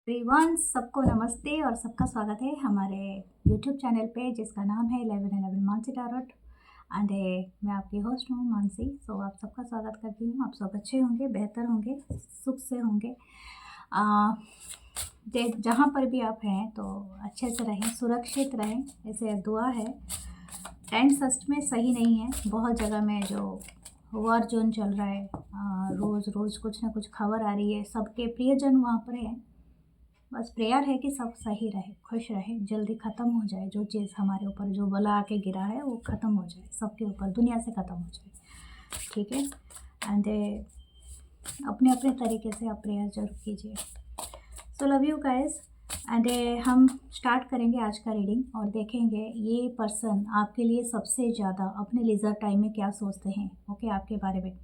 Everyone, सबको नमस्ते और सबका स्वागत है हमारे यूट्यूब चैनल पे जिसका नाम है 1111 मानसी टैरोट। एंड मैं आपकी होस्ट हूँ मानसी। सो आप सबका स्वागत करती हूँ। आप सब अच्छे होंगे, बेहतर होंगे, सुख से होंगे। जहाँ पर भी आप हैं तो अच्छे से रहें, सुरक्षित रहें, ऐसे दुआ है। टाइम सच में सही नहीं है। बहुत जगह में जो वॉर जोन चल रहा है, रोज़ रोज़ कुछ ना कुछ खबर आ रही है। सबके प्रियजन वहाँ पर हैं। बस प्रेयर है कि सब सही रहे, खुश रहे, जल्दी ख़त्म हो जाए जो चीज़ हमारे ऊपर, जो बला आके गिरा है वो ख़त्म हो जाए, सबके ऊपर, दुनिया से ख़त्म हो जाए। ठीक है। एंड अपने अपने तरीके से आप प्रेयर जरूर कीजिए। So love you guys. And हम स्टार्ट करेंगे आज का रीडिंग और देखेंगे ये पर्सन आपके लिए सबसे ज़्यादा अपने लीजर टाइम में क्या सोचते हैं। ओके, आपके बारे में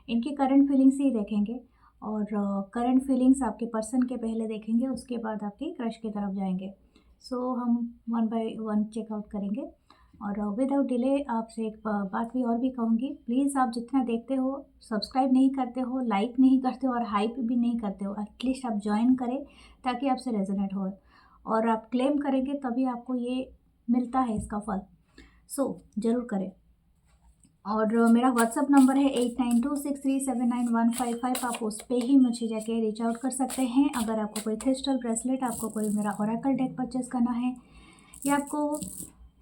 इनकी करंट फीलिंग्स ही देखेंगे। और करंट फीलिंग्स आपके पर्सन के पहले देखेंगे, उसके बाद आपके क्रश की तरफ जाएंगे। सो हम वन बाय वन चेकआउट करेंगे। और विदाउट डिले आपसे एक बात भी और भी कहूँगी, प्लीज़ आप जितना देखते हो, सब्सक्राइब नहीं करते हो, लाइक नहीं करते हो और हाइप भी नहीं करते हो, एटलीस्ट आप ज्वाइन करें ताकि आपसे रेजोनेट हो। और आप क्लेम करेंगे तभी आपको ये मिलता है इसका फल। सो ज़रूर करें। और मेरा व्हाट्सअप नंबर है 8926379155। आप उस पर ही मुझे जाके रीच आउट कर सकते हैं। अगर आपको कोई क्रिस्टल ब्रेसलेट, आपको कोई मेरा ओरेकल डेक परचेस करना है, या आपको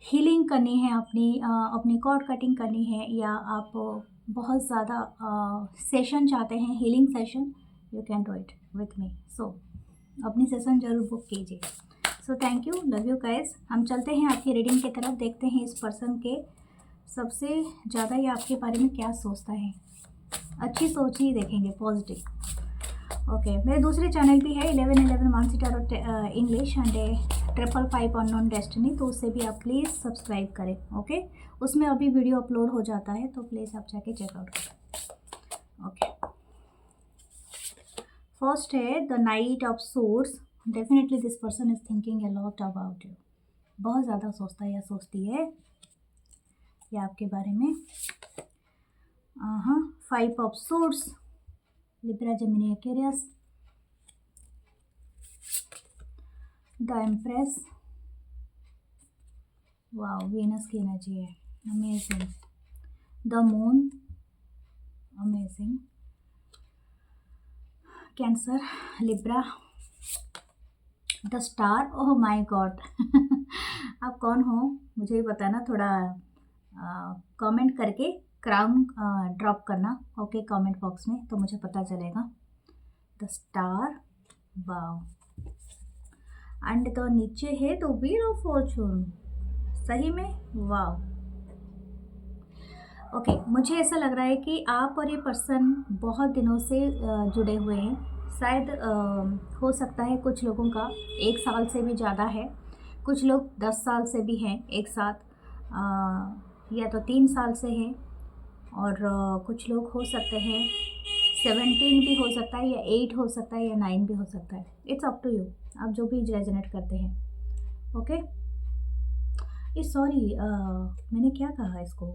हीलिंग करनी है, अपनी कॉर्ड कटिंग करनी है, या आप बहुत ज़्यादा सेशन चाहते हैं, healing session, you can do it with me. So अपनी सेशन ज़रूर बुक कीजिए। So thank you, love you guys. हम चलते हैं आपकी रीडिंग की तरफ, देखते हैं इस पर्सन के सबसे ज़्यादा ये आपके बारे में क्या सोचता है। अच्छी सोच ही देखेंगे, पॉजिटिव। ओके, मेरे दूसरे चैनल भी है 1111 Mansi tarot English and 555 unknown destiny, तो उससे भी आप प्लीज़ सब्सक्राइब करें। ओके, उसमें अभी वीडियो अपलोड हो जाता है, तो प्लीज़ आप जाके चेकआउट करें। ओके, फर्स्ट है the knight of swords. Definitely this person is thinking a lot about you. बहुत ज़्यादा सोचता है या सोचती है या आपके बारे में। हाँ, 5 of swords, Libra, Gemini, Aquarius, the empress, wow, Venus की एनर्जी है, amazing, the moon, amazing, cancer, Libra, the star. Oh my God आप कौन हो मुझे भी बताना, थोड़ा कमेंट करके क्राउन ड्रॉप करना। ओके, कमेंट बॉक्स में, तो मुझे पता चलेगा। The star, wow. एंड तो नीचे है तो व्हील ऑफ फॉर्चून, सही में वाओ। ओके, मुझे ऐसा लग रहा है कि आप और ये पर्सन बहुत दिनों से जुड़े हुए हैं। शायद हो सकता है कुछ लोगों का 1 साल से भी ज़्यादा है, कुछ लोग 10 साल से भी हैं एक साथ, या तो 3 साल से हैं, और कुछ लोग हो सकते हैं 17 भी हो सकता है, या 8 हो सकता है, या 9 भी हो सकता है। इट्स अप टू यू, आप जो भी रेजोनेट करते हैं। ओके, ये सॉरी, मैंने क्या कहा इसको,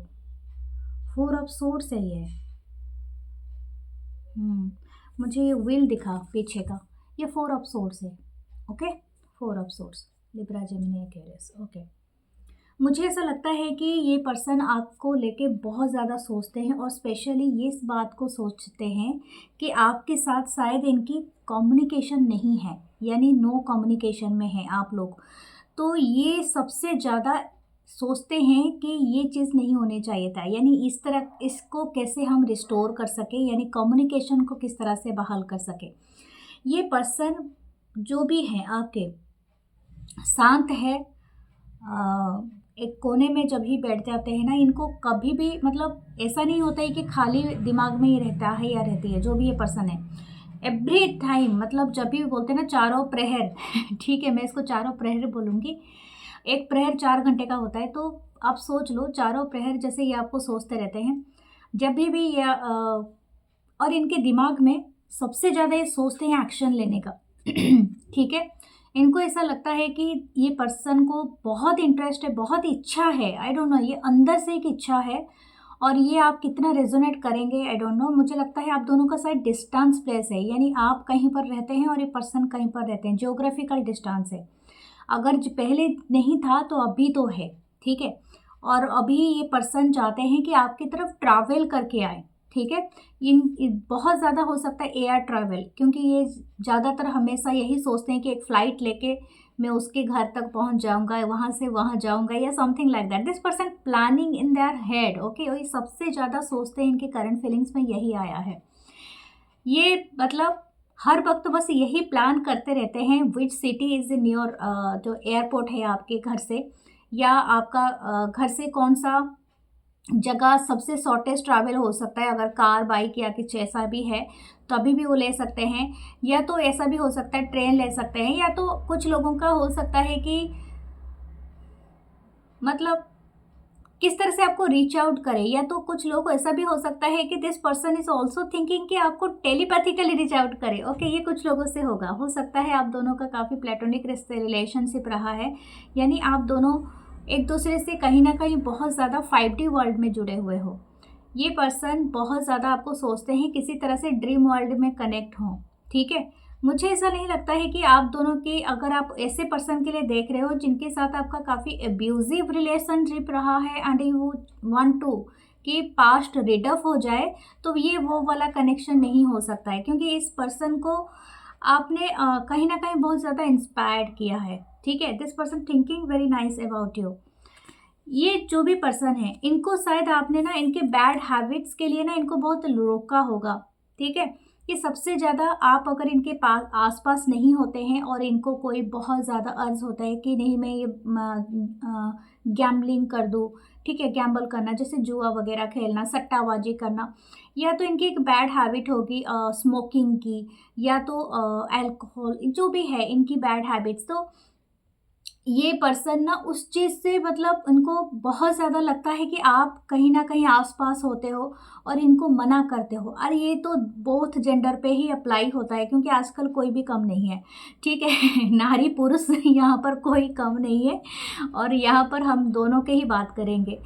4 ऑफ सोर्ड्स है ये। मुझे ये व्हील दिखा पीछे का, ये 4 ऑफ सोर्ड्स है। Okay, 4 of swords, Libra, Gemini, Aquarius. Okay, मुझे ऐसा लगता है कि ये पर्सन आपको लेके बहुत ज़्यादा सोचते हैं, और स्पेशली ये इस बात को सोचते हैं कि आपके साथ शायद इनकी कम्युनिकेशन नहीं है, यानी नो कम्युनिकेशन में है आप लोग। तो ये सबसे ज़्यादा सोचते हैं कि ये चीज़ नहीं होनी चाहिए था, यानी इस तरह इसको कैसे हम रिस्टोर कर सकें, यानी कम्युनिकेशन को किस तरह से बहाल कर सकें। ये पर्सन जो भी हैं आपके, शांत है, एक कोने में जब ही बैठ जाते हैं ना, इनको कभी भी मतलब ऐसा नहीं होता है कि खाली दिमाग में ही रहता है या रहती है जो भी ये पर्सन है। एवरी टाइम, मतलब जब भी बोलते हैं ना चारों प्रहर ठीक है, मैं इसको चारों प्रहर बोलूँगी। एक प्रहर 4 घंटे का होता है, तो आप सोच लो चारों प्रहर जैसे ये आपको सोचते रहते हैं जब भी ये और इनके दिमाग में सबसे ज़्यादा ये सोचते हैं एक्शन लेने का ठीक है, इनको ऐसा लगता है कि ये पर्सन को बहुत इंटरेस्ट है, बहुत इच्छा है, आई डोंट नो, ये अंदर से एक इच्छा है, और ये आप कितना रेजोनेट करेंगे आई डोंट नो। मुझे लगता है आप दोनों का शायद डिस्टेंस प्लेस है, यानी आप कहीं पर रहते हैं और ये पर्सन कहीं पर रहते हैं, जियोग्राफिकल डिस्टेंस है। अगर पहले नहीं था तो अभी तो है, ठीक है। और अभी ये पर्सन चाहते हैं कि आपकी तरफ ट्रैवल करके आए, ठीक है। बहुत ज़्यादा हो सकता है एयर ट्रैवल, क्योंकि ये ज़्यादातर हमेशा यही सोचते हैं कि एक फ़्लाइट लेके मैं उसके घर तक पहुंच जाऊंगा, वहाँ से वहाँ जाऊंगा, या something like that. This person planning in their head, okay. और ये सबसे ज़्यादा सोचते हैं, इनके करंट फीलिंग्स में यही आया है। ये मतलब हर वक्त बस यही प्लान करते रहते हैं, which city is in your, जो एयरपोर्ट है आपके घर से, या आपका घर से कौन सा जगह सबसे शॉर्टेस्ट ट्रैवल हो सकता है। अगर कार, बाइक या कुछ ऐसा भी है तो अभी भी वो ले सकते हैं, या तो ऐसा भी हो सकता है ट्रेन ले सकते हैं, या तो कुछ लोगों का हो सकता है कि मतलब किस तरह से आपको रीच आउट करे, या तो कुछ लोग ऐसा भी हो सकता है कि this person is also thinking कि आपको टेलीपैथिकली रीच आउट करे, ओके। ये कुछ लोगों से होगा। हो सकता है आप दोनों का काफ़ी प्लेटोनिक रिलेशनशिप रहा है, यानी आप दोनों एक दूसरे से कहीं ना कहीं बहुत ज़्यादा 5D वर्ल्ड में जुड़े हुए हो। ये पर्सन बहुत ज़्यादा आपको सोचते हैं, किसी तरह से ड्रीम वर्ल्ड में कनेक्ट हों, ठीक है। मुझे ऐसा नहीं लगता है कि आप दोनों की, अगर आप ऐसे पर्सन के लिए देख रहे हो जिनके साथ आपका काफ़ी एब्यूजिव रिलेशनशिप रहा है एंड यू वांट टू कि पास्ट रिडफ हो जाए, तो ये वो वाला कनेक्शन नहीं हो सकता है, क्योंकि इस पर्सन को आपने कहीं ना कहीं बहुत ज़्यादा इंस्पायर्ड किया है, ठीक है। This person thinking very nice about you. ये जो भी पर्सन है, इनको शायद आपने ना इनके बैड हैबिट्स के लिए ना इनको बहुत रोका होगा, ठीक है। ये सबसे ज़्यादा आप अगर इनके पास आसपास नहीं होते हैं और इनको कोई बहुत ज़्यादा अर्ज होता है कि नहीं मैं ये गैम्बलिंग कर दूँ, ठीक है, गैम्बल करना जैसे जुआ वगैरह खेलना, सट्टाबाजी करना, या तो इनकी एक बैड हैबिट होगी स्मोकिंग की, या तो अल्कोहल, जो भी है इनकी बैड हैबिट्स, तो ये पर्सन ना उस चीज़ से मतलब इनको बहुत ज़्यादा लगता है कि आप कहीं न कहीं आस-पास होते हो और इनको मना करते हो। और ये तो बोथ जेंडर पे ही अप्लाई होता है, क्योंकि आजकल कोई भी कम नहीं है, ठीक है? नारी पुरुष यहाँ पर कोई कम नहीं है, और यहाँ पर हम दोनों के ही बात करेंगे।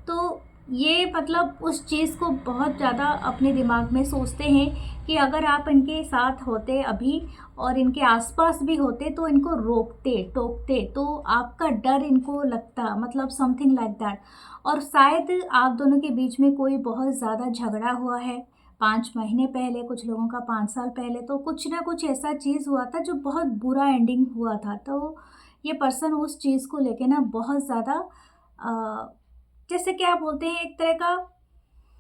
तो ये मतलब उस चीज़ को बहुत ज़्यादा अपने दिमाग में सोचते हैं कि अगर आप इनके साथ होते अभी और इनके आसपास भी होते तो इनको रोकते टोकते, तो आपका डर इनको लगता, मतलब समथिंग लाइक दैट। और शायद आप दोनों के बीच में कोई बहुत ज़्यादा झगड़ा हुआ है 5 महीने पहले, कुछ लोगों का 5 साल पहले, तो कुछ ना कुछ ऐसा चीज़ हुआ था जो बहुत बुरा एंडिंग हुआ था। तो ये पर्सन उस चीज़ को लेके ना बहुत ज़्यादा जैसे क्या बोलते हैं, एक तरह का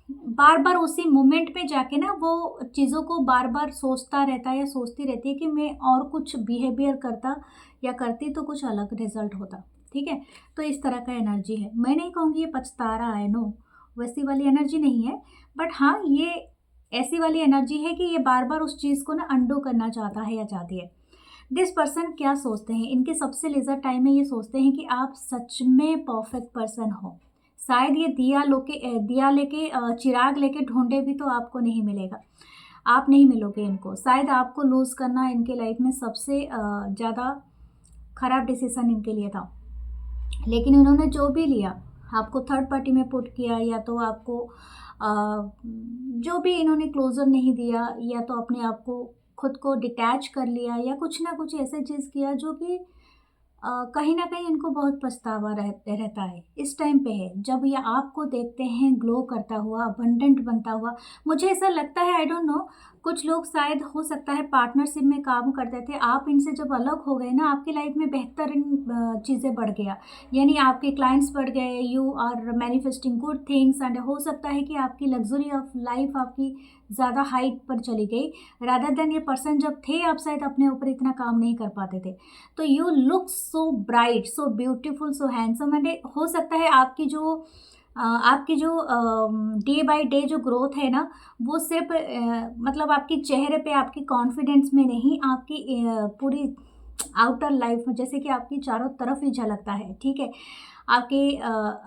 बार बार उसी मोमेंट में जाके ना वो चीज़ों को बार बार सोचता रहता है या सोचती रहती है कि मैं और कुछ बिहेवियर करता या करती तो कुछ अलग रिजल्ट होता, ठीक है। तो इस तरह का एनर्जी है। मैं नहीं कहूँगी ये पछता रहा है, नो, वैसी वाली एनर्जी नहीं है, बट हाँ ये ऐसी वाली एनर्जी है कि ये बार बार उस चीज़ को ना अंडो करना चाहता है या चाहती है। दिस पर्सन क्या सोचते हैं, इनके सबसे लेज़र टाइम में ये सोचते हैं कि आप सच में परफेक्ट पर्सन हो। शायद ये दिया लेके चिराग लेके ढूंढे भी तो आपको नहीं मिलेगा, आप नहीं मिलोगे इनको। शायद आपको लूज़ करना इनके लाइफ में सबसे ज़्यादा ख़राब डिसीज़न इनके लिए था, लेकिन इन्होंने जो भी लिया, आपको थर्ड पार्टी में पुट किया, या तो आपको जो भी इन्होंने क्लोज़र नहीं दिया, या तो अपने आप को खुद को डिटैच कर लिया, या कुछ ना कुछ ऐसे चीज़ किया जो कि कहीं न कहीं इनको बहुत पछतावा रहता है। इस टाइम पे है जब ये आपको देखते हैं ग्लो करता हुआ, अबंडेंट बनता हुआ। मुझे ऐसा लगता है, आई डोंट नो, कुछ लोग शायद हो सकता है पार्टनरशिप में काम करते थे, आप इनसे जब अलग हो गए ना, आपकी लाइफ में बेहतरीन चीज़ें बढ़ गया, यानी आपके क्लाइंट्स बढ़ गए, you are manifesting good things, and हो सकता है कि आपकी लग्ज़री ऑफ लाइफ आपकी ज़्यादा हाइट पर चली गई, रादर देन ये पर्सन जब थे आप शायद अपने ऊपर इतना काम नहीं कर पाते थे। तो you look so bright, so beautiful, so handsome, and हो सकता है आपकी जो डे बाय डे जो ग्रोथ है ना, वो सिर्फ मतलब आपके चेहरे पे, आपकी कॉन्फिडेंस में नहीं, आपकी पूरी आउटर लाइफ में, जैसे कि आपकी चारों तरफ ही झलकता है, ठीक है। आपके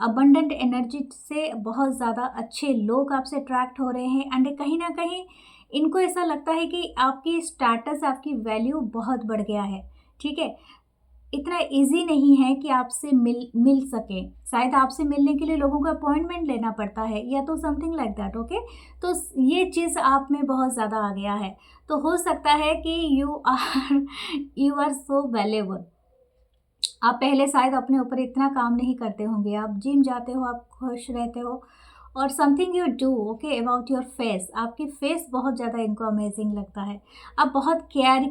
अबंडेंट एनर्जी से बहुत ज़्यादा अच्छे लोग आपसे अट्रैक्ट हो रहे हैं, एंड कहीं ना कहीं इनको ऐसा लगता है कि आपकी स्टेटस, आपकी वैल्यू बहुत बढ़ गया है, ठीक है। इतना इजी नहीं है कि आपसे मिल सके। शायद आपसे मिलने के लिए लोगों को अपॉइंटमेंट लेना पड़ता है या तो समथिंग लाइक दैट। ओके, तो ये चीज़ आप में बहुत ज़्यादा आ गया है। तो हो सकता है कि यू आर सो वैल्यूएबल। आप पहले शायद अपने ऊपर इतना काम नहीं करते होंगे, आप जिम जाते हो, आप खुश रहते हो, और something you do okay about your face, आपकी फेस बहुत ज़्यादा इनको अमेजिंग लगता है, आप बहुत केयर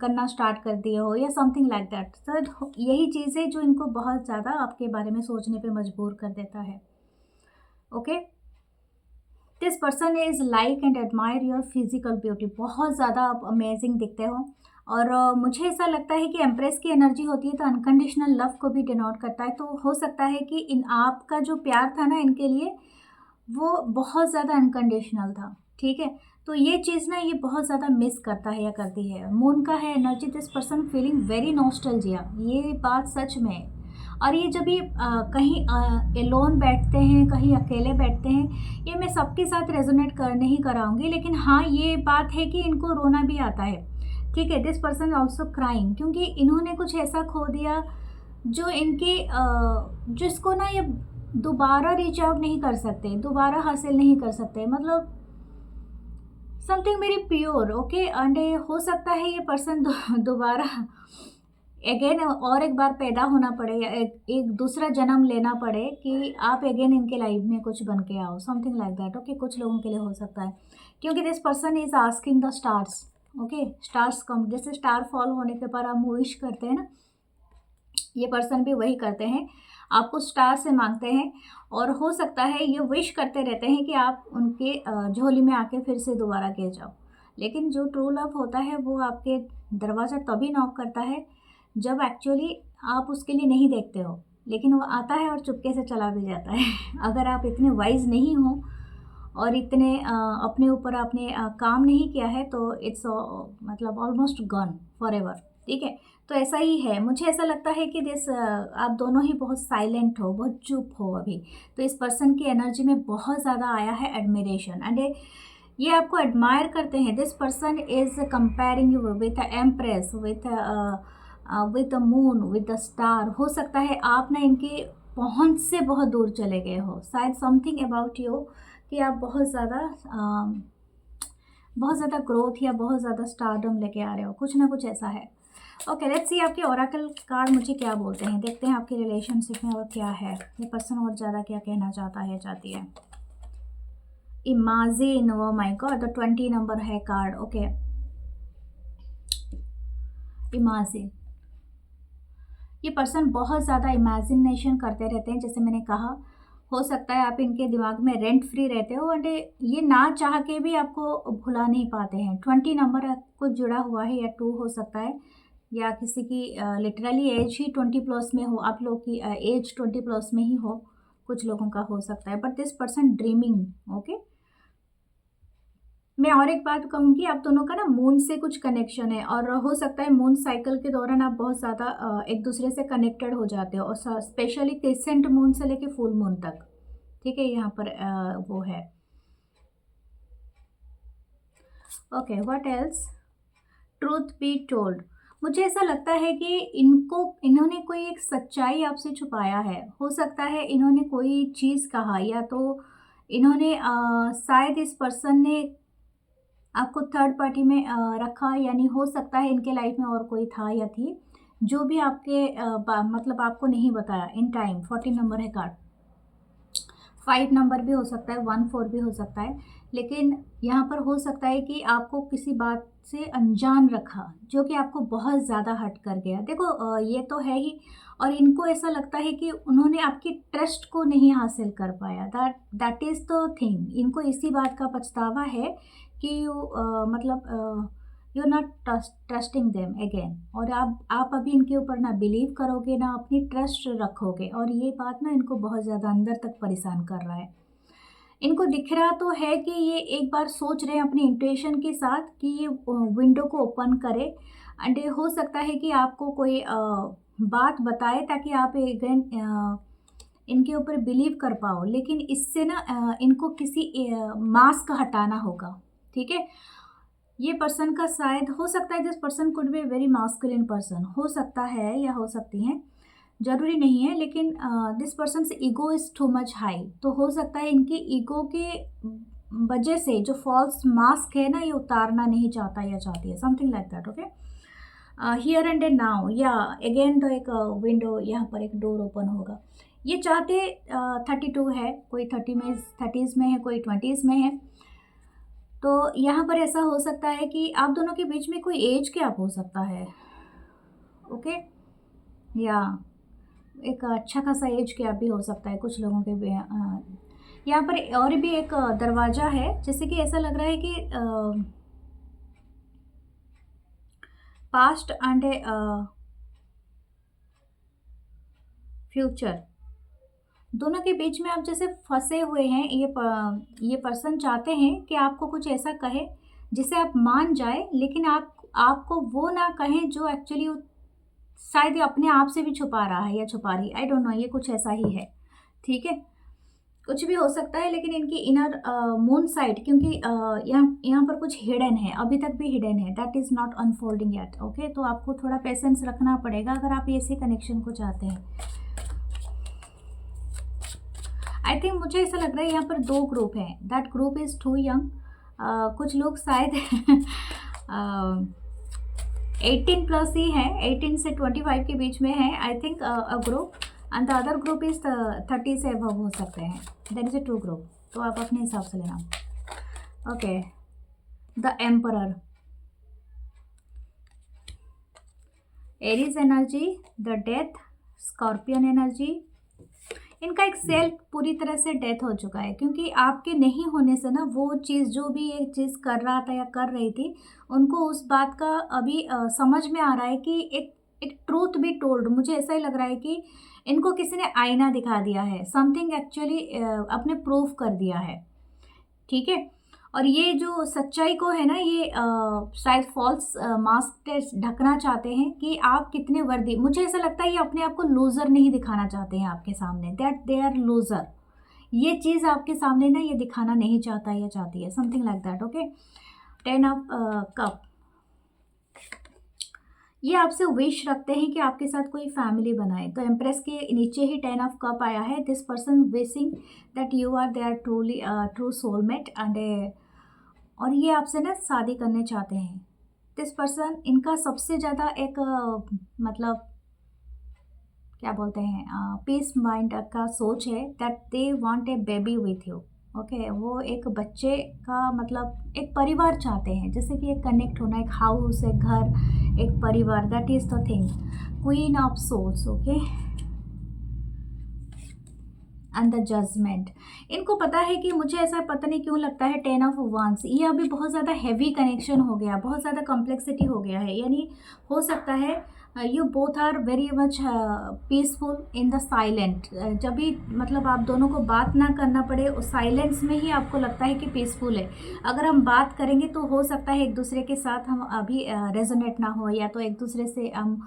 करना स्टार्ट कर दिए हो या समथिंग लाइक दैट। तो यही चीज़ है जो इनको बहुत ज़्यादा आपके बारे में सोचने पे मजबूर कर देता है। Okay, this person is like and admire your physical beauty, बहुत ज़्यादा आप अमेजिंग दिखते हो। और मुझे ऐसा लगता है कि एम्प्रेस की एनर्जी होती है तो अनकंडीशनल लव को भी डिनोट करता है। तो हो सकता है कि इन आपका जो प्यार था ना इनके लिए, वो बहुत ज़्यादा अनकंडीशनल था, ठीक है। तो ये चीज़ ना ये बहुत ज़्यादा मिस करता है या करती है। मून का है energy, this person feeling very nostalgia, ये बात सच में है। और ये जब ये कहीं एलोन बैठते हैं, कहीं अकेले बैठते हैं, ये मैं सबके साथ रेजोनेट कर नहीं कराऊंगी, लेकिन हाँ ये बात है कि इनको रोना भी आता है, ठीक है। दिस पर्सन ऑल्सो क्राइंग, क्योंकि इन्होंने कुछ ऐसा खो दिया जो इनके जिसको ना ये दोबारा रीच आउट नहीं कर सकते, दोबारा हासिल नहीं कर सकते, मतलब something very pure. Okay, and हो सकता है ये पर्सन दोबारा अगेन और एक बार पैदा होना पड़े या एक दूसरा जन्म लेना पड़े कि आप अगेन इनके लाइफ में कुछ बन के आओ, समथिंग लाइक दैट। ओके, कुछ लोगों के लिए हो सकता है, क्योंकि this person is asking the stars. Okay, stars come, जैसे स्टार फॉल होने के बाद हम विश करते हैं ना, ये पर्सन भी वही करते हैं, आपको स्टार से मांगते हैं, और हो सकता है ये विश करते रहते हैं कि आप उनके झोली में आके फिर से दोबारा गिर जाओ। लेकिन जो ट्रू लव होता है वो आपके दरवाज़ा तभी नॉक करता है जब एक्चुअली आप उसके लिए नहीं देखते हो, लेकिन वो आता है और चुपके से चला भी जाता है। अगर आप इतने वाइज नहीं हो और इतने अपने ऊपर आपने काम नहीं किया है तो इट्स मतलब ऑलमोस्ट गॉन फॉर एवर, ठीक है। तो ऐसा ही है, मुझे ऐसा लगता है कि दिस आप दोनों ही बहुत साइलेंट हो, बहुत चुप हो अभी। तो इस पर्सन की एनर्जी में बहुत ज़्यादा आया है एडमिरेशन, एंड ये आपको एडमायर करते हैं। This person is comparing you with empress, with the moon, with the star. हो सकता है आप ना इनके पहुंच से बहुत दूर चले गए हो, शायद समथिंग अबाउट यू कि आप बहुत ज़्यादा ग्रोथ या बहुत ज़्यादा स्टारडम लेके आ रहे हो, कुछ ना कुछ ऐसा है। ओके, लेट्स सी आपके ओरेकल कार्ड मुझे क्या बोलते हैं, देखते हैं आपकी रिलेशनशिप में और क्या है, ये पर्सन और ज़्यादा क्या कहना चाहता है, चाहती है। Imagine, O my god, the 20 number है कार्ड। ओके, इमेजिन, ये पर्सन बहुत ज़्यादा इमेजिनेशन करते रहते हैं, जैसे मैंने कहा। हो सकता है आप इनके दिमाग में रेंट फ्री रहते हो, एंड ये ना चाह के भी आपको भुला नहीं पाते हैं। 20 नंबर आपको जुड़ा हुआ है, या 2 हो सकता है, या किसी की लिटरली एज ही 20 प्लस में हो, आप लोग की एज 20 प्लस में ही हो, कुछ लोगों का हो सकता है। But this person dreaming. Okay, मैं और एक बात कहूँगी, आप दोनों का ना मून से कुछ कनेक्शन है, और हो सकता है मून साइकिल के दौरान आप बहुत ज़्यादा एक दूसरे से कनेक्टेड हो जाते हो, और स्पेशली क्रिसेंट मून से लेके फुल मून तक, ठीक है। यहाँ पर वो है। Okay, what else, truth be told, मुझे ऐसा लगता है कि इन्होंने कोई एक सच्चाई आपसे छुपाया है। हो सकता है इन्होंने कोई चीज़ कहा, या तो इन्होंने शायद इस पर्सन ने आपको थर्ड पार्टी में रखा, यानी हो सकता है इनके लाइफ में और कोई था या थी जो भी आपके मतलब आपको नहीं बताया इन टाइम। 14 नंबर है कार्ड, 5 नंबर भी हो सकता है, 1 4 भी हो सकता है, लेकिन यहाँ पर हो सकता है कि आपको किसी बात से अनजान रखा जो कि आपको बहुत ज़्यादा हर्ट कर गया। देखो ये तो है ही, और इनको ऐसा लगता है कि उन्होंने आपकी ट्रस्ट को नहीं हासिल कर पाया, दैट इज़ द थिंग। इनको इसी बात का पछतावा है कि मतलब you are not trusting them again, और आप अभी इनके ऊपर ना बिलीव करोगे, ना अपनी ट्रस्ट रखोगे, और ये बात ना इनको बहुत ज़्यादा अंदर तक परेशान कर रहा है। इनको दिख रहा तो है कि ये एक बार सोच रहे हैं अपनी इंट्यूशन के साथ कि ये विंडो को ओपन करे, एंड हो सकता है कि आपको कोई बात बताए ताकि आप अगेन इनके ऊपर बिलीव कर पाओ, लेकिन इससे ना इनको किसी मास्क हटाना होगा, ठीक है। ये पर्सन का शायद हो सकता है, this person could be very masculine person, हो सकता है या हो सकती हैं, ज़रूरी नहीं है, लेकिन दिस पर्सन से ego is too much high, तो हो सकता है इनकी ईगो के वजह से जो फॉल्स मास्क है ना, ये उतारना नहीं चाहता या चाहती है, something like that. Okay, here and and now, या अगेन तो एक विंडो, यहाँ पर एक डोर ओपन होगा। ये चाहते 32 है, कोई 30s में है, कोई 20s में है। तो यहाँ पर ऐसा हो सकता है कि आप दोनों के बीच में कोई एज गैप हो सकता है। ओके, या एक अच्छा खासा एज गैप भी हो सकता है कुछ लोगों के भी। यहाँ पर और भी एक दरवाज़ा है, जैसे कि ऐसा लग रहा है कि पास्ट एंड फ्यूचर दोनों के बीच में आप जैसे फंसे हुए हैं। ये पर्सन चाहते हैं कि आपको कुछ ऐसा कहे जिसे आप मान जाए, लेकिन आपको वो ना कहें जो एक्चुअली शायद ये अपने आप से भी छुपा रहा है या छुपा रही है, आई डोंट नो, ये कुछ ऐसा ही है। ठीक है, कुछ भी हो सकता है, लेकिन इनकी इनर मून साइड, क्योंकि यहाँ पर कुछ हिडन है, अभी तक भी हिडन है, that is not unfolding yet. Okay, तो आपको थोड़ा पेशेंस रखना पड़ेगा अगर आप ऐसे कनेक्शन को चाहते हैं। आई थिंक मुझे ऐसा लग रहा है यहाँ पर 2 ग्रुप हैं, that group is too young. कुछ लोग शायद 18 प्लस ही हैं, 18 से 25 के बीच में है I think a group, and the other group is 30 से अबव हो सकते हैं, दैट इज़ अ 2 ग्रुप। तो आप अपने हिसाब से लेना। Okay, the emperor, Aries energy, the death, scorpion energy. इनका एक सेल्फ पूरी तरह से डेथ हो चुका है, क्योंकि आपके नहीं होने से ना वो चीज़, जो भी एक चीज़ कर रहा था या कर रही थी, उनको उस बात का अभी समझ में आ रहा है कि एक ट्रूथ बी टोल्ड। मुझे ऐसा ही लग रहा है कि इनको किसी ने आईना दिखा दिया है, समथिंग एक्चुअली अपने प्रूफ कर दिया है। ठीक है, और ये जो सच्चाई को है ना, ये शायद फॉल्स मास्क से ढकना चाहते हैं कि आप कितने वर्दी। मुझे ऐसा लगता है ये अपने आप को लूज़र नहीं दिखाना चाहते हैं आपके सामने, दैट दे आर लूज़र। ये चीज़ आपके सामने ना ये दिखाना नहीं चाहता या चाहती है, something like that. Okay, 10 of cup, ये आपसे विश रखते हैं कि आपके साथ कोई फैमिली बनाए। तो एम्प्रेस के नीचे ही 10 ऑफ कप आया है। This person wishing that you are their truly true soulmate and और ये आपसे ना शादी करने चाहते हैं। दिस पर्सन, इनका सबसे ज़्यादा एक मतलब क्या बोलते हैं, पीस माइंड का सोच है, that they want a baby with you. Okay, वो एक बच्चे का मतलब एक परिवार चाहते हैं, जैसे कि एक कनेक्ट होना, एक हाउस, एक घर, एक परिवार, that is the thing. Queen of souls. Okay, and the judgement. इनको पता है कि मुझे ऐसा पता नहीं क्यों लगता है 10 ऑफ वांस, ये अभी बहुत ज़्यादा हैवी कनेक्शन हो गया, बहुत ज़्यादा कॉम्प्लेक्सिटी हो गया है। यानी हो सकता है you both are very much peaceful in the silent. जब भी मतलब आप दोनों को बात ना करना पड़े, उस साइलेंस में ही आपको लगता है कि पीसफुल है। अगर हम बात करेंगे तो हो सकता है एक दूसरे के साथ हम अभी रेजोनेट ना हो, या तो एक दूसरे से हम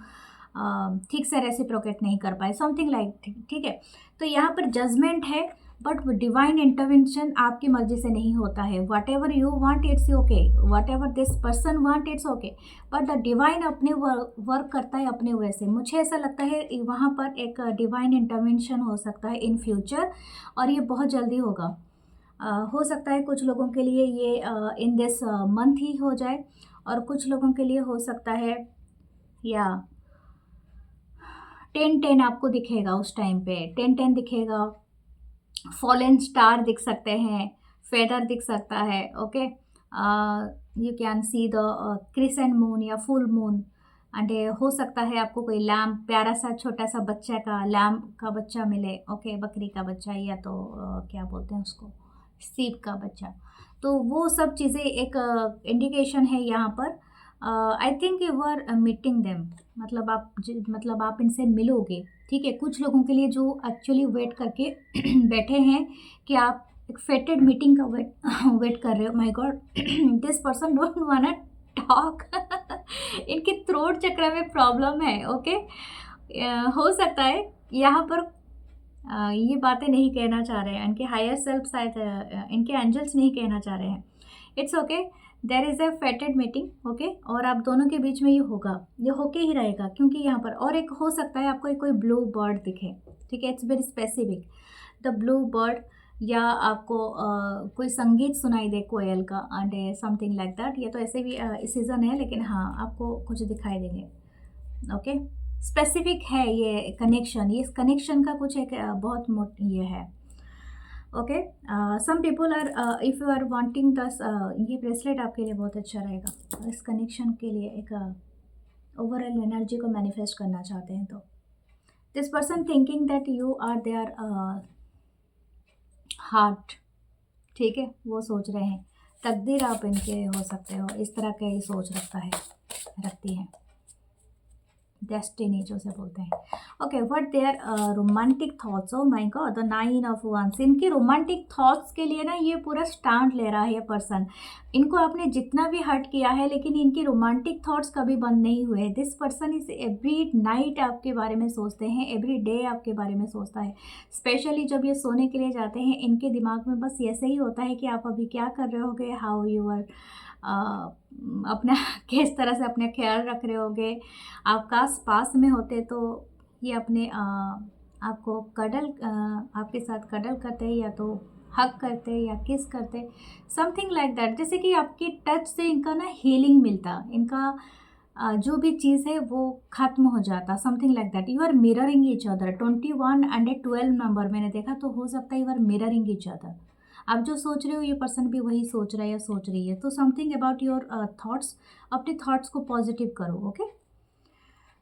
ठीक से रेसिप्रोकेट नहीं कर पाए, समथिंग लाइक। ठीक है, तो यहाँ पर जजमेंट है, बट डिवाइन इंटरवेंशन आपकी मर्जी से नहीं होता है। What ever you want it's okay, what ever this person want it's okay, but the divine अपने वर्क करता है अपने वे से। मुझे ऐसा लगता है वहाँ पर एक डिवाइन इंटरवेंशन हो सकता है इन फ्यूचर, और ये बहुत जल्दी होगा। हो सकता है कुछ लोगों के लिए ये इन दिस मंथ ही हो जाए, और कुछ लोगों के लिए हो सकता है या 10-10 आपको दिखेगा उस टाइम पे, 10-10 दिखेगा, फॉलन स्टार दिख सकते हैं, फेदर दिख सकता है। Okay, you can see the crescent moon या फुल मून, एंड हो सकता है आपको कोई लैम्प, प्यारा सा छोटा सा बच्चा का, लैम्प का बच्चा मिले। ओके, बकरी का बच्चा, या तो क्या बोलते हैं उसको, सीप का बच्चा। तो वो सब चीज़ें एक इंडिकेशन है यहाँ पर। I think you are meeting them, मतलब आप इनसे मिलोगे। ठीक है, कुछ लोगों के लिए जो एक्चुअली वेट करके बैठे हैं कि आप एक फेटेड मीटिंग का वेट कर रहे हो। My God, this person don't want talk. इनके थ्रोट चक्र में प्रॉब्लम है। ओके, हो सकता है यहाँ पर ये बातें नहीं कहना चाह रहे हैं, इनके हायर सेल्फ शायद, इनके एंजल्स नहीं कहना चाह रहे हैं। It's okay, there is a fated meeting, okay, और आप दोनों के बीच में ये होगा, ये होके ही रहेगा, क्योंकि यहाँ पर और एक हो सकता है आपको एक कोई ब्लू बर्ड दिखे, ठीक है, it's very specific, the blue bird, या आपको कोई संगीत सुनाई दे कोयल का एंड समथिंग लाइक दैट। ये तो ऐसे भी सीज़न है, लेकिन हाँ आपको कुछ दिखाई देंगे, ओके, स्पेसिफिक है ये कनेक्शन, ये कनेक्शन का कुछ एक बहुत ये है, okay. Some people are, if you are wanting दस, ये ब्रेसलेट आपके लिए बहुत अच्छा रहेगा इस कनेक्शन के लिए, एक ओवरऑल एनर्जी को मैनिफेस्ट करना चाहते हैं तो। This person thinking that you are their heart, ठीक है, वो सोच रहे हैं तकदीर आप इनके हो सकते हो, इस तरह का ही सोच रखती है, डेस्टिनी जो से बोलते हैं, okay. What their romantic thoughts, oh my god, the 9 of wands, इनके रोमांटिक थॉट्स के लिए ना ये पूरा स्टैंड ले रहा है ये पर्सन। इनको आपने जितना भी हर्ट किया है, लेकिन इनकी रोमांटिक थॉट्स कभी बंद नहीं हुए। This person is every night आपके बारे में सोचते हैं, एवरी डे आपके बारे में सोचता है, स्पेशली जब ये सोने के लिए जाते हैं, इनके दिमाग में बस ऐसे ही होता है कि आप अभी क्या कर रहे होगे, हाउ यू आर, अपना किस तरह से अपने ख्याल रख रहे होगे, आप पास में होते तो ये अपने आपको आपके साथ कडल करते, या तो हग करते या किस करते, समथिंग लाइक दैट, जैसे कि आपकी टच से इनका ना हीलिंग मिलता, इनका जो भी चीज़ है वो ख़त्म हो जाता, something like that. You are mirroring each other, 21 and 12 number मैंने देखा, तो हो सकता है you are mirroring each other, आप जो सोच रहे हो ये पर्सन भी वही सोच रहा है या सोच रही है, तो समथिंग अबाउट योर थॉट्स, अपने थॉट्स को पॉजिटिव करो, ओके।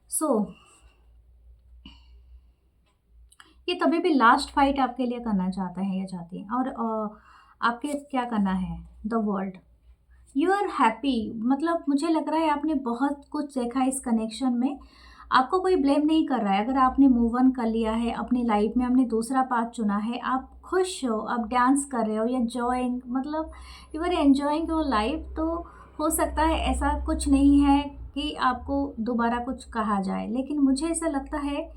सो ये तभी भी लास्ट फाइट आपके लिए करना चाहता है या चाहती है, और आपके क्या करना है, the world, you are happy, मतलब मुझे लग रहा है आपने बहुत कुछ देखा इस कनेक्शन में, आपको कोई ब्लेम नहीं कर रहा है, अगर आपने मूव ऑन कर लिया है अपनी लाइफ में, आपने दूसरा पाथ चुना है, आप खुश हो, आप डांस कर रहे हो, या एंजॉइंग, मतलब you are enjoying your life, तो हो सकता है ऐसा कुछ नहीं है कि आपको दोबारा कुछ कहा जाए, लेकिन मुझे ऐसा लगता है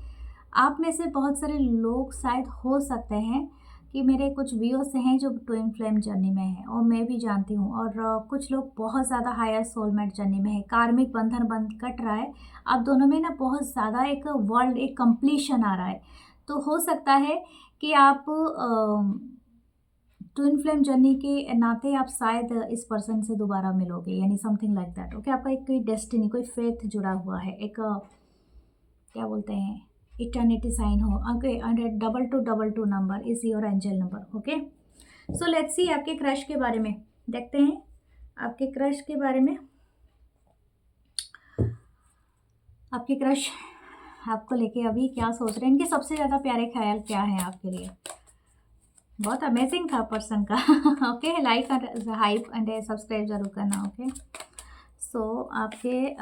आप में से बहुत सारे लोग शायद हो सकते हैं कि मेरे कुछ व्यूअर्स हैं जो ट्विन फ्लेम जर्नी में हैं, और मैं भी जानती हूँ, और कुछ लोग बहुत ज़्यादा हायर सोलमेट जर्नी में है, कार्मिक बंधन बंद कट रहा है, आप दोनों में ना बहुत ज़्यादा एक वर्ल्ड, एक कंप्लीशन आ रहा है, तो हो सकता है कि आप ट्विन फ्लेम जर्नी के नाते आप शायद इस पर्सन से दोबारा मिलोगे, यानी समथिंग लाइक दैट, ओके। आपका एक कोई डेस्टिनी, कोई फेथ जुड़ा हुआ है, एक क्या बोलते हैं, इटर्निटी साइन हो, okay, and 2222 number is your angel number, okay. So let's see आपके क्रश के बारे में, देखते हैं आपके क्रश के बारे में। आपके क्रश आपको लेके अभी क्या सोच रहे हैं, इनके सबसे ज़्यादा प्यारे ख्याल क्या है आपके लिए, बहुत अमेजिंग था पर्सन का, okay. Like and hype and subscribe जरूर करना, ओके। सो आपके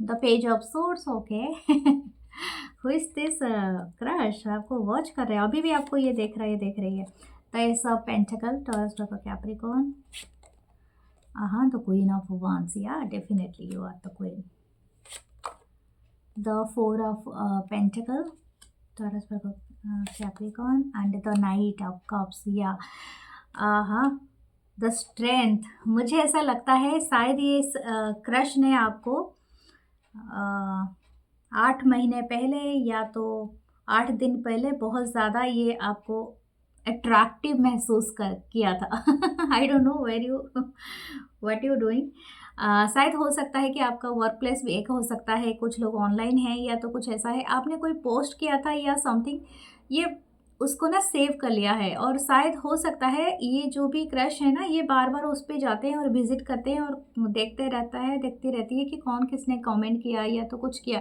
the page of source, okay, who is this crush, आपको वॉच कर रहे हैं अभी भी, आपको ये देख रहा है, ये देख रही है, the ace of pentacles, Taurus, Capricorn, हाँ, द क्वीन ऑफ वांस, या definitely you are the queen, the 4 of pentacles, Taurus, Capricorn, and the knight of cups, या हाँ, द स्ट्रेंथ, मुझे ऐसा लगता है शायद ये क्रश ने आपको 8 महीने पहले या तो 8 दिन पहले बहुत ज़्यादा ये आपको अट्रैक्टिव महसूस किया था, I don't know where you what you doing, शायद हो सकता है कि आपका वर्क प्लेस भी एक हो सकता है, कुछ लोग ऑनलाइन हैं, या तो कुछ ऐसा है आपने कोई पोस्ट किया था या समथिंग, ये उसको ना सेव कर लिया है, और शायद हो सकता है ये जो भी क्रश है ना, ये बार बार उस पर जाते हैं और विजिट करते हैं, और देखती रहती है कि कौन किसने कमेंट किया या तो कुछ किया,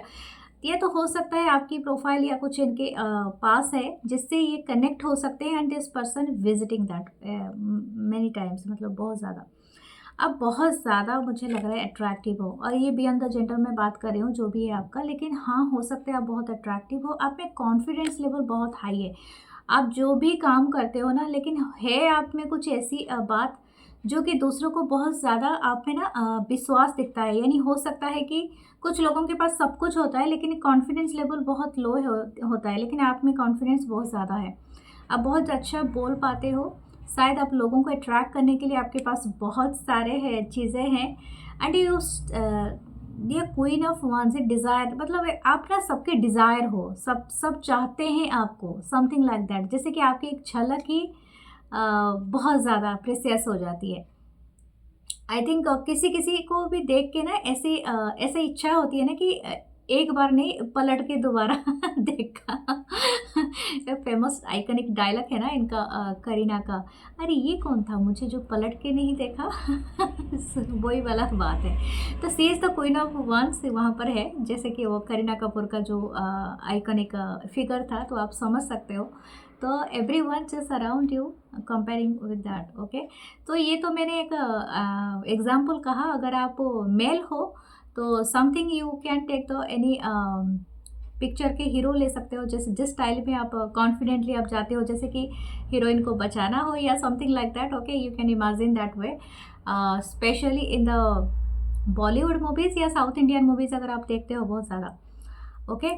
ये तो हो सकता है आपकी प्रोफाइल या कुछ इनके पास है जिससे ये कनेक्ट हो सकते हैं, and this person visiting that many times, मतलब बहुत ज़्यादा, अब बहुत ज़्यादा मुझे लग रहा है अट्रैक्टिव हो, और ये बियॉन्ड द जेंडर में बात कर रही हूँ जो भी है आपका, लेकिन हाँ हो सकता है आप बहुत अट्रैक्टिव हो, आप में कॉन्फिडेंस लेवल बहुत हाई है, आप जो भी काम करते हो ना, लेकिन है आप में कुछ ऐसी बात जो कि दूसरों को बहुत ज़्यादा आप में ना विश्वास दिखता है, यानी हो सकता है कि कुछ लोगों के पास सब कुछ होता है लेकिन कॉन्फिडेंस लेवल बहुत लो होता है, लेकिन आप में कॉन्फिडेंस बहुत ज़्यादा है, आप बहुत अच्छा बोल पाते हो, शायद आप लोगों को अट्रैक्ट करने के लिए आपके पास बहुत सारे है चीज़ें हैं। एंड यू ये क्वीन ऑफ वांस डिज़ायर, मतलब आप ना सबके डिज़ायर हो, सब सब चाहते हैं आपको, समथिंग लाइक दैट। जैसे कि आपकी एक झलक ही बहुत ज़्यादा प्रेसियस हो जाती है। आई थिंक किसी किसी को भी देख के ना ऐसी ऐसे इच्छा होती है ना कि एक बार नहीं पलट के दोबारा देखा। फेमस आइकनिक डायलॉग है ना इनका, करीना का, अरे ये कौन था, मुझे जो पलट के नहीं देखा। वही वाला बात है। तो she is the queen of wands वहाँ पर है, जैसे कि वो करीना कपूर का जो आइकनिक फिगर था, तो आप समझ सकते हो। तो every one just around you comparing with that, okay. तो ये तो मैंने एक एग्जाम्पल कहा। अगर आप मेल हो तो something you can take the any picture के हीरो ले सकते हो, जैसे जिस स्टाइल में आप कॉन्फिडेंटली आप जाते हो, जैसे कि हीरोइन को बचाना हो या something like that, okay. You can imagine that way, specially in the Bollywood movies या साउथ इंडियन मूवीज़ अगर आप देखते हो बहुत ज़्यादा, ओके।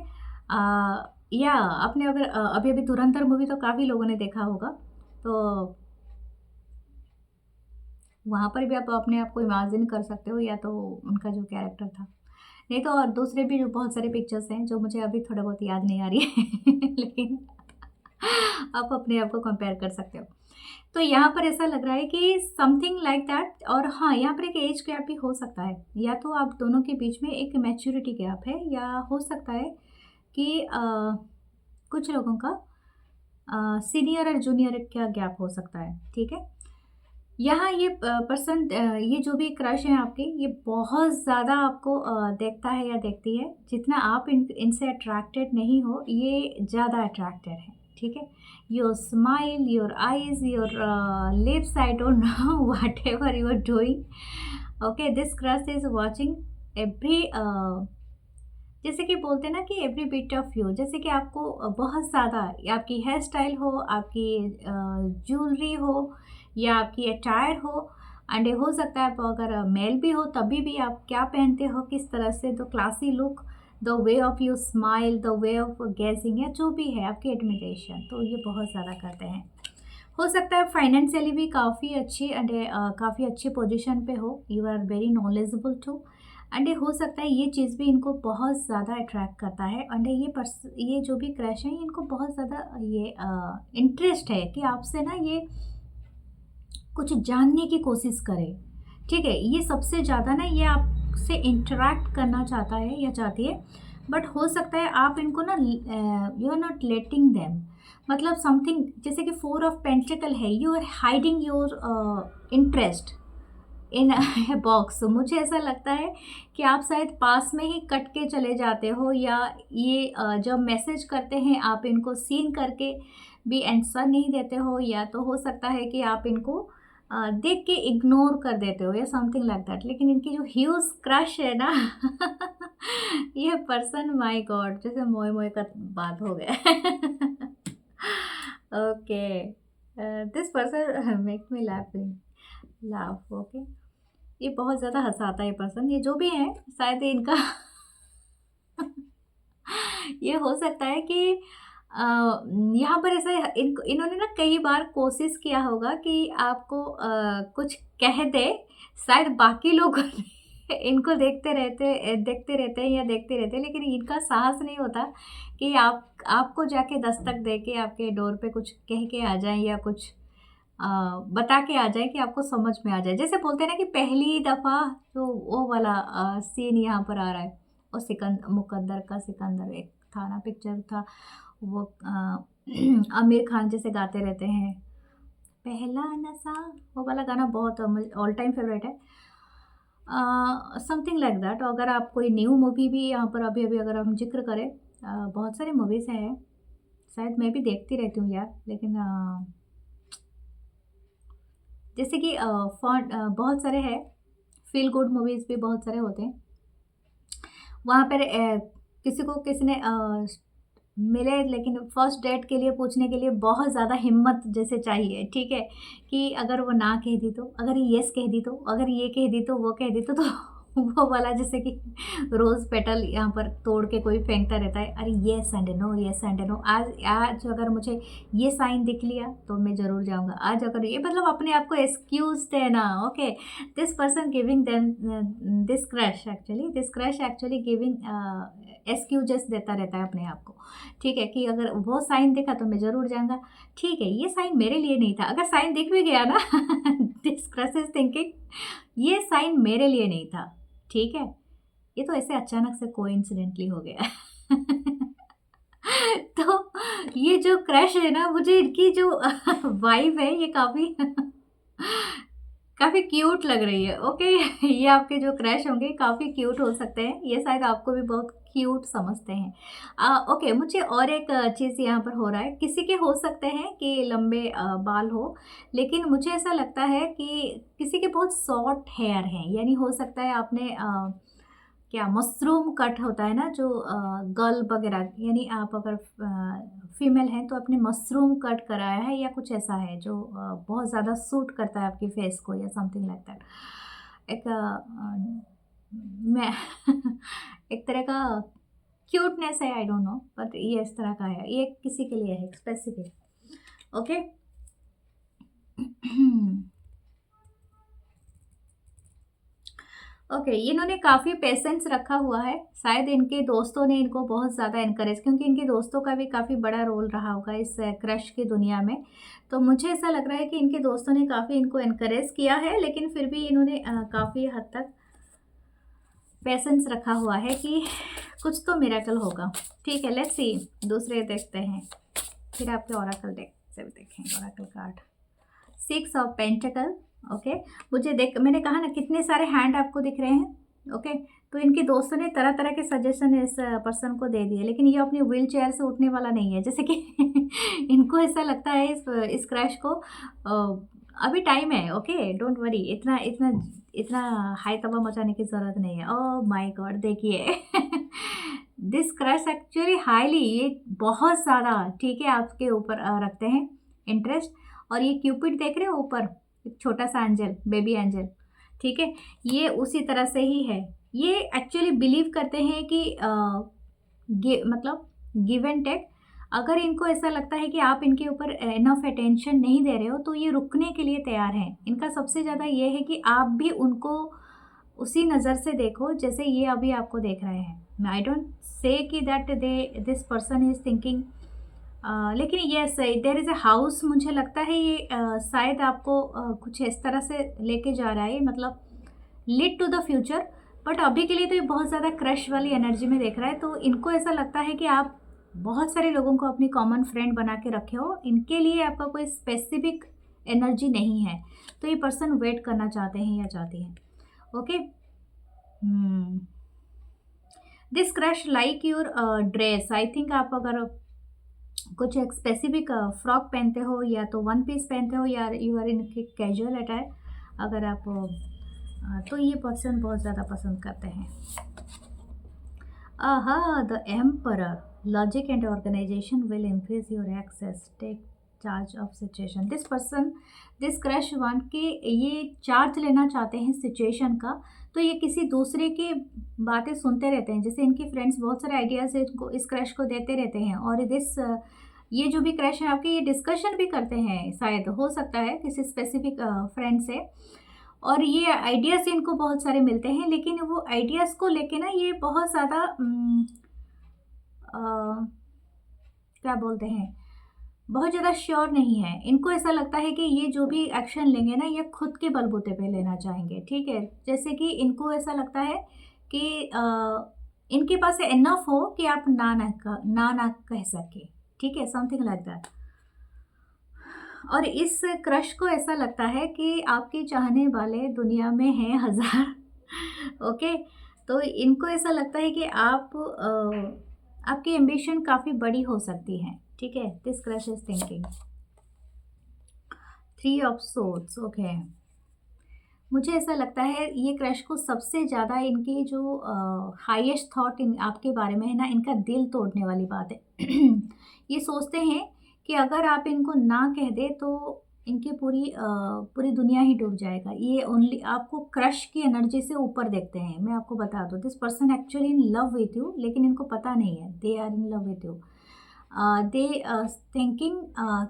या आपने अगर अभी अभी धुरंधर मूवी तो काफ़ी लोगों ने देखा होगा, तो वहाँ पर भी आप अपने आप को इमेजिन कर सकते हो, या तो उनका जो कैरेक्टर था, नहीं तो और दूसरे भी जो बहुत सारे पिक्चर्स हैं जो मुझे अभी थोड़ा बहुत याद नहीं आ रही है। लेकिन आप अपने आप को कंपेयर कर सकते हो। तो यहाँ पर ऐसा लग रहा है कि समथिंग लाइक दैट। और हाँ, यहाँ पर एक एज गैप भी हो सकता है, या तो आप दोनों के बीच में एक मैच्योरिटी गैप है, या हो सकता है कि कुछ लोगों का सीनियर और जूनियर का गैप हो सकता है, ठीक है। यहाँ ये पर्सन, ये जो भी क्रश है आपके, ये बहुत ज़्यादा आपको देखता है या देखती है। जितना आप इनसे अट्रैक्टेड नहीं हो, ये ज़्यादा अट्रैक्टेड है, ठीक है। Your smile, your eyes, your lips, I don't know whatever you are doing, okay. This crush is watching every, जैसे कि बोलते हैं ना कि एवरी बिट ऑफ यू, जैसे कि आपको बहुत ज़्यादा आपकी हेयर स्टाइल हो, आपकी ज्वेलरी हो, या आपकी अटायर हो, एंड हो सकता है आप अगर मेल भी हो तभी भी आप क्या पहनते हो, किस तरह से, the classy look, the way of you smile, the way of gazing, या जो भी है आपकी एडमिरेशन, तो ये बहुत ज़्यादा करते हैं। हो सकता है फाइनेंशियली भी काफ़ी अच्छी एंड काफ़ी अच्छी पोजीशन पे हो, you are very knowledgeable too, and हो सकता है ये चीज़ भी इनको बहुत ज़्यादा अट्रैक्ट करता है। एंड ये जो भी क्रश है, इनको बहुत ज़्यादा ये इंटरेस्ट है कि आपसे ना ये कुछ जानने की कोशिश करे, ठीक है। ये सबसे ज़्यादा ना ये आपसे इंटरैक्ट करना चाहता है या चाहती है, बट हो सकता है आप इनको ना, you are not letting them, मतलब समथिंग, जैसे कि 4 ऑफ पेंटिकल है, you are hiding your interest in a box. मुझे ऐसा लगता है कि आप शायद पास में ही कट के चले जाते हो, या ये जब मैसेज करते हैं आप इनको सीन करके भी आंसर नहीं देते हो, या तो हो सकता है कि आप इनको देख के इग्नोर कर देते हो, या समथिंग लाइक दैट। लेकिन इनकी जो ह्यूज क्रश है ना, ये पर्सन, माय गॉड, जैसे मोए मोए का बात हो गया। Okay, this person make me laugh, okay. ये बहुत ज़्यादा हँसाता है पर्सन, ये जो भी है, शायद इनका ये हो सकता है कि यहाँ पर ऐसा इन्होंने ना कई बार कोशिश किया होगा कि आपको कुछ कह दे, शायद बाकी लोग इनको देखते रहते हैं या देखते रहते हैं, लेकिन इनका साहस नहीं होता कि आपको जाके दस्तक दे के आपके डोर पे कुछ कह के आ जाएं, या कुछ बता के आ जाए कि आपको समझ में आ जाए। जैसे बोलते हैं ना कि पहली दफ़ा जो वो वाला सीन यहाँ पर आ रहा है, वो मुकद्दर का सिकंदर एक था ना, पिक्चर था वो, आमिर खान जैसे गाते रहते हैं, पहला नशा, वो वाला गाना बहुत ऑल टाइम फेवरेट है। Something like that. अगर आप कोई न्यू मूवी भी यहाँ पर अभी अभी अगर हम जिक्र करें, बहुत सारी मूवीज़ हैं, शायद मैं भी देखती रहती हूँ यार, लेकिन जैसे कि बहुत सारे हैं, फील गुड मूवीज़ भी बहुत सारे होते हैं। वहाँ पर किसी को किसी ने मिले, लेकिन फर्स्ट डेट के लिए पूछने के लिए बहुत ज़्यादा हिम्मत जैसे चाहिए, ठीक है, कि अगर वो ना कह दी तो, अगर ये येस कह दी तो, अगर ये कह दी तो, वो कह दी तो वो वाला जैसे कि रोज़ पेटल यहाँ पर तोड़ के कोई फेंकता रहता है, अरे yes and no, yes and no. आज आज अगर मुझे ये साइन दिख लिया तो मैं ज़रूर जाऊँगा। आज अगर ये मतलब अपने आप को एक्सक्यूज़ देना, okay. This person giving them this crush actually giving excuses देता रहता है अपने आप को, ठीक है, कि अगर वो साइन दिखा तो मैं ज़रूर जाऊँगा। ठीक है, ये साइन मेरे लिए नहीं था। अगर साइन दिख भी गया ना दिस क्रश इज़ थिंकिंग ये साइन मेरे लिए नहीं था, ठीक है? ये तो ऐसे अचानक से कोइंसिडेंटली हो गया। तो ये जो क्रश है ना, मुझे इनकी जो वाइब है ये काफ़ी काफ़ी क्यूट लग रही है, ओके। ये आपके जो क्रश होंगे काफ़ी क्यूट हो सकते हैं, ये शायद आपको भी बहुत क्यूट समझते हैं। ओके, मुझे और एक चीज़ यहाँ पर हो रहा है, किसी के हो सकते हैं कि लंबे बाल हो, लेकिन मुझे ऐसा लगता है कि किसी के बहुत शॉर्ट हेयर हैं, यानी हो सकता है आपने क्या मशरूम कट होता है ना, जो गर्ल वगैरह, यानी आप अगर फीमेल हैं तो आपने मशरूम कट कराया है या कुछ ऐसा है जो बहुत ज़्यादा सूट करता है आपकी फेस को या समथिंग लाइक दैट। एक मैं एक तरह का क्यूटनेस है, आई डोंट नो, बट ये इस तरह का है, ये किसी के लिए है स्पेसिफिक, ओके। ओके, इन्होंने काफ़ी पेशेंस रखा हुआ है, शायद इनके दोस्तों ने इनको बहुत ज़्यादा एनकरेज, क्योंकि इनके दोस्तों का भी काफ़ी बड़ा रोल रहा होगा इस क्रश की दुनिया में। तो मुझे ऐसा लग रहा है कि इनके दोस्तों ने काफ़ी इनको एनकरेज किया है, लेकिन फिर भी इन्होंने काफ़ी हद तक पेशेंस रखा हुआ है कि कुछ तो मिरेकल होगा। ठीक है, लेट्स सी, दूसरे देखते हैं, फिर आपके ओरेकल देखें Oracle card. 6 of pentacle, okay. मुझे मैंने कहा ना कितने सारे हैंड आपको दिख रहे हैं, ओके। तो इनके दोस्तों ने तरह तरह के सजेशन इस पर्सन को दे दिए, लेकिन ये अपनी व्हील चेयर से उठने वाला नहीं है, जैसे कि इनको ऐसा लगता है इस क्रैश को अभी टाइम है, ओके, डोंट वरी, इतना इतना इतना हाई तबाह मचाने की ज़रूरत नहीं है। ओह माय गॉड, देखिए दिस क्रश एक्चुअली हाईली, ये बहुत ज़्यादा, ठीक है, आपके ऊपर रखते हैं इंटरेस्ट। और ये क्यूपिड देख रहे हो ऊपर, एक छोटा सा एंजल, बेबी एंजल, ठीक है, ये उसी तरह से ही है। ये एक्चुअली बिलीव करते हैं कि मतलब गिव एंड टेक। अगर इनको ऐसा लगता है कि आप इनके ऊपर इनफ अटेंशन नहीं दे रहे हो तो ये रुकने के लिए तैयार हैं। इनका सबसे ज़्यादा ये है कि आप भी उनको उसी नज़र से देखो जैसे ये अभी आपको देख रहे हैं। आई डोंट से कि that this person is thinking, लेकिन yes there is a house, मुझे लगता है ये शायद आपको कुछ इस तरह से लेके जा रहा है, मतलब lead to the future. But अभी के लिए तो ये बहुत ज़्यादा क्रश वाली एनर्जी में देख रहा है, तो इनको ऐसा लगता है कि आप बहुत सारे लोगों को अपनी कॉमन फ्रेंड बना के रखे हो, इनके लिए आपका कोई स्पेसिफिक एनर्जी नहीं है। तो ये पर्सन वेट करना चाहते हैं या चाहती हैं, okay. This crush like your dress, I think आप अगर कुछ एक स्पेसिफिक फ्रॉक पहनते हो या तो वन पीस पहनते हो या you are in casual attire, अगर आप तो ये पर्सन बहुत ज़्यादा पसंद करते हैं। The emperor, logic and organisation will increase your access, take charge of situation. This person, this crush want के ये चार्ज लेना चाहते हैं सिचुएशन का, तो ये किसी दूसरे की बातें सुनते रहते हैं, जैसे इनके फ्रेंड्स बहुत सारे आइडियाज़ इनको इस क्रश को देते रहते हैं, और ये जो भी क्रश है आपके, ये डिस्कशन भी करते हैं, शायद हो सकता है किसी स्पेसिफिक फ्रेंड से, और ये आइडियाज़ इनको बहुत सारे मिलते हैं, लेकिन वो आइडियाज़ को लेके ना ये बहुत ज़्यादा क्या बोलते हैं, बहुत ज़्यादा श्योर नहीं है। इनको ऐसा लगता है कि ये जो भी एक्शन लेंगे ना, ये खुद के बलबूते पे लेना चाहेंगे, ठीक है। जैसे कि इनको ऐसा लगता है कि इनके पास इनफ हो कि आप ना कह सके, ठीक है, समथिंग लाइक दैट। और इस क्रश को ऐसा लगता है कि आपके चाहने वाले दुनिया में हैं हज़ार ओके। तो इनको ऐसा लगता है कि आपकी एम्बिशन काफ़ी बड़ी हो सकती है, ठीक है। This crush is thinking 3 of swords, okay. मुझे ऐसा लगता है ये क्रश को सबसे ज़्यादा इनकी जो हाईएस्ट थॉट इन आपके बारे में है ना, इनका दिल तोड़ने वाली बात है। ये सोचते हैं कि अगर आप इनको ना कह दे तो इनकी पूरी दुनिया ही डूब जाएगा। ये ओनली आपको क्रश की एनर्जी से ऊपर देखते हैं। मैं आपको बता दूँ, this person actually in love with you, लेकिन इनको पता नहीं है they are in love with you. They thinking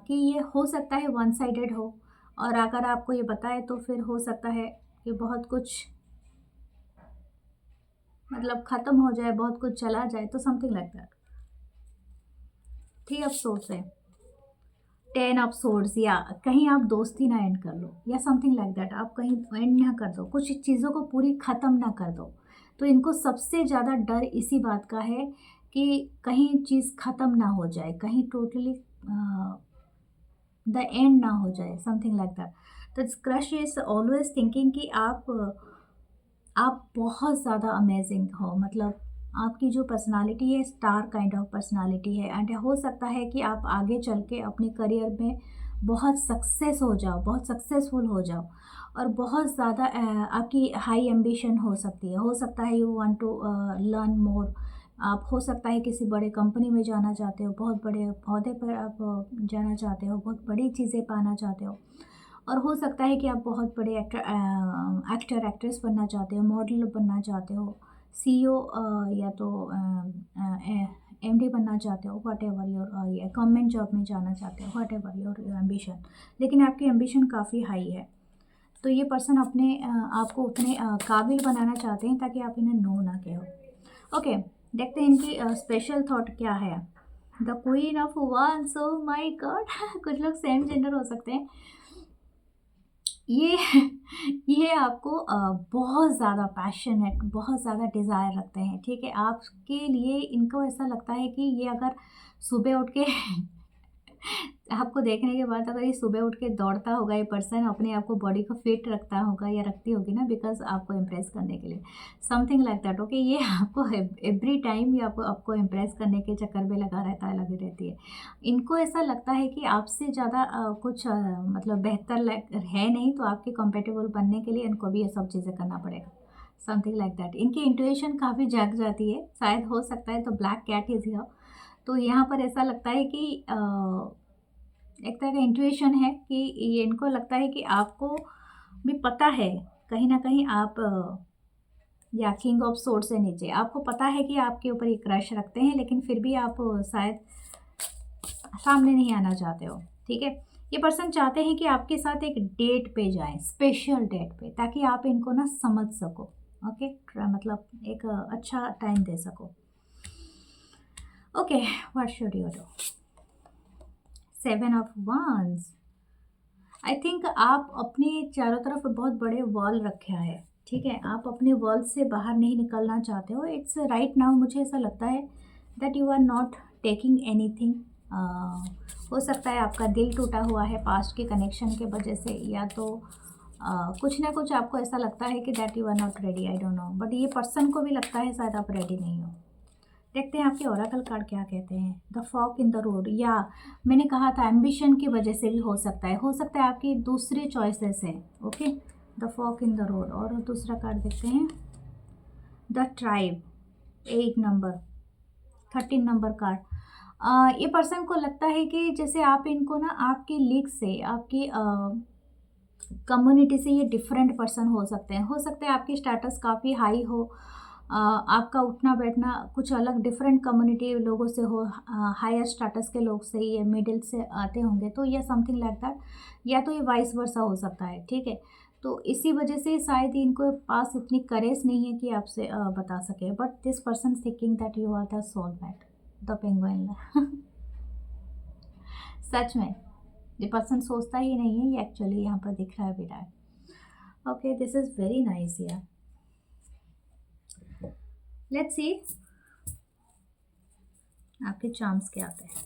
कि ये हो सकता है वन साइडेड हो, और अगर आपको ये बताए तो फिर हो सकता है कि बहुत कुछ मतलब ख़त्म हो जाए, बहुत कुछ चला जाए, तो समथिंग लाइक दैट। ठीक, अफसोस है। 10 ऑफ सोर्ड्स, या कहीं आप दोस्ती ना एंड कर लो, या समथिंग लाइक दैट, आप कहीं एंड ना कर दो, कुछ चीज़ों को पूरी ख़त्म ना कर दो। तो इनको सबसे ज़्यादा डर इसी बात का है कि कहीं चीज़ ख़त्म ना हो जाए, कहीं टोटली द एंड ना हो जाए, समथिंग लाइक दैट। तो क्रश इज ऑलवेज थिंकिंग कि आप बहुत ज़्यादा अमेजिंग हो, मतलब आपकी जो पर्सनालिटी है स्टार काइंड ऑफ पर्सनालिटी है, एंड हो सकता है कि आप आगे चल के अपने करियर में बहुत सक्सेस हो जाओ, बहुत सक्सेसफुल हो जाओ, और बहुत ज़्यादा आपकी हाई एम्बिशन हो सकती है। हो सकता है you want to learn more, आप हो सकता है किसी बड़े कंपनी में जाना चाहते हो, बहुत बड़े अहदे पर आप जाना चाहते हो, बहुत बड़ी चीज़ें पाना चाहते हो, और हो सकता है कि आप बहुत बड़े एक्टर एक्ट्रेस बनना चाहते हो, मॉडल बनना चाहते हो, सीईओ या तो एमडी बनना चाहते हो, व्हाट एवर योर, या गवर्नमेंट जॉब में जाना चाहते हो, व्हाट एवर योर एम्बिशन। लेकिन आपकी एम्बिशन काफ़ी हाई है, तो ये पर्सन अपने आपको उतने काबिल बनाना चाहते हैं ताकि आप इन्हें नो ना कहो। ओके, देखते हैं इनकी स्पेशल थॉट क्या है। द क्वीन ऑफ वांस, ओ माय गॉड, कुछ लोग सेम जेंडर हो सकते हैं। ये ये आपको बहुत ज़्यादा पैशनेट, बहुत ज़्यादा डिज़ायर रखते हैं, ठीक है? आपके लिए इनको ऐसा लगता है कि ये अगर सुबह उठ के आपको देखने के बाद अगर ये सुबह उठ के दौड़ता होगा, ये पर्सन अपने आप को, बॉडी को फिट रखता होगा या रखती होगी ना, बिकॉज़ आपको इम्प्रेस करने के लिए, समथिंग लाइक दैट। ओके, ये आपको एवरी टाइम ये आपको आपको इम्प्रेस करने के चक्कर में लगा रहता है, लगी रहती है। इनको ऐसा लगता है कि आपसे ज़्यादा कुछ मतलब बेहतर है नहीं, तो आपके कंपेटेबल बनने के लिए इनको भी ये सब चीज़ें करना पड़ेगा, समथिंग लाइक दैट। इनकी इंट्यूशन काफ़ी जाग जाती है, शायद हो सकता है, तो ब्लैक कैट इज़ हियर। तो यहाँ पर ऐसा लगता है कि एक तरह का इंट्यूशन है कि ये इनको लगता है कि आपको भी पता है, कहीं न कहीं आप या किंग ऑफ सोर्ड से नीचे आपको पता है कि आपके ऊपर ये क्रश रखते हैं, लेकिन फिर भी आप शायद सामने नहीं आना चाहते हो, ठीक है? ये पर्सन चाहते हैं कि आपके साथ एक डेट पे जाएँ, स्पेशल डेट पे, ताकि आप इनको ना समझ सको, ओके? मतलब एक अच्छा टाइम दे सको। Okay, what should you do? 7 of wands. I think आप अपने चारों तरफ बहुत बड़े वॉल रखे है, ठीक है? आप अपने वॉल से बाहर नहीं निकलना चाहते हो। इट्स राइट नाउ मुझे ऐसा लगता है that you are not taking anything. हो सकता है आपका दिल टूटा हुआ है पास्ट के कनेक्शन के वजह से, या तो कुछ ना कुछ आपको ऐसा लगता है कि that you are not ready, I don't know, but ये पर्सन को भी लगता है शायद आप रेडी नहीं हो। देखते हैं आपके ओरेकल कार्ड क्या कहते हैं। The fork in the road, या मैंने कहा था एम्बिशन की वजह से भी हो सकता है आपकी दूसरी चॉइसेस है, okay? The fork in the road. और दूसरा कार्ड देखते हैं, the tribe, 8 number, 13 number card. ये पर्सन को लगता है कि जैसे आप इनको ना आपकी लीग से, आपकी कम्युनिटी से ये डिफरेंट पर्सन हो सकते हैं। हो सकता है आपकी स्टेटस काफ़ी हाई हो, आपका उठना बैठना कुछ अलग डिफरेंट कम्युनिटी लोगों से हो, हायर स्टेटस के लोग से, ये मिडिल से आते होंगे, तो ये समथिंग लाइक दैट, या तो ये वाइस वर्सा हो सकता है, ठीक है? तो इसी वजह से शायद इनको पास इतनी करेज नहीं है कि आपसे बता सके, but this person thinking that you are the soulmate, the penguin. सच में ये पर्सन सोचता ही नहीं है, ये एक्चुअली यहाँ पर दिख रहा है बेटा। Okay, this is very nice यार। लेट्स सी आपके चार्म्स क्या आते हैं।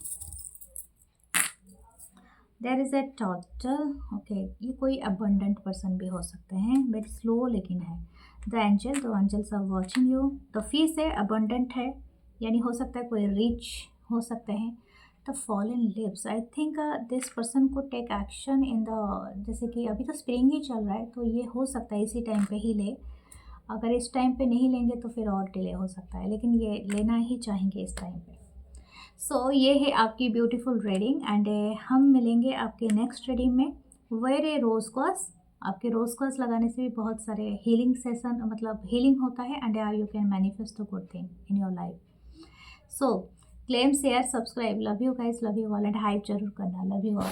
There is a total, okay, ये कोई अबंडेंट पर्सन भी हो सकते हैं, वेरी स्लो लेकिन है। The angel, the angels are watching you. The fees है, अबंडेंट है, यानी हो सकता है कोई रिच हो सकते हैं। The fallen leaves, I think this person को टेक एक्शन इन द, जैसे कि अभी तो स्प्रिंग ही चल रहा है, तो ये हो सकता है इसी टाइम पे ही ले। अगर इस टाइम पे नहीं लेंगे तो फिर और डिले हो सकता है, लेकिन ये लेना ही चाहेंगे इस टाइम पे। सो ये है आपकी ब्यूटीफुल रीडिंग, एंड हम मिलेंगे आपके नेक्स्ट रीडिंग में। वेयर ए रोज कॉस, आपके रोज कॉस लगाने से भी बहुत सारे हीलिंग सेशन मतलब हीलिंग होता है and you can manifest a good thing in your life. So claim share subscribe, love you guys, love you all and hype जरूर करना, लव यू ऑल।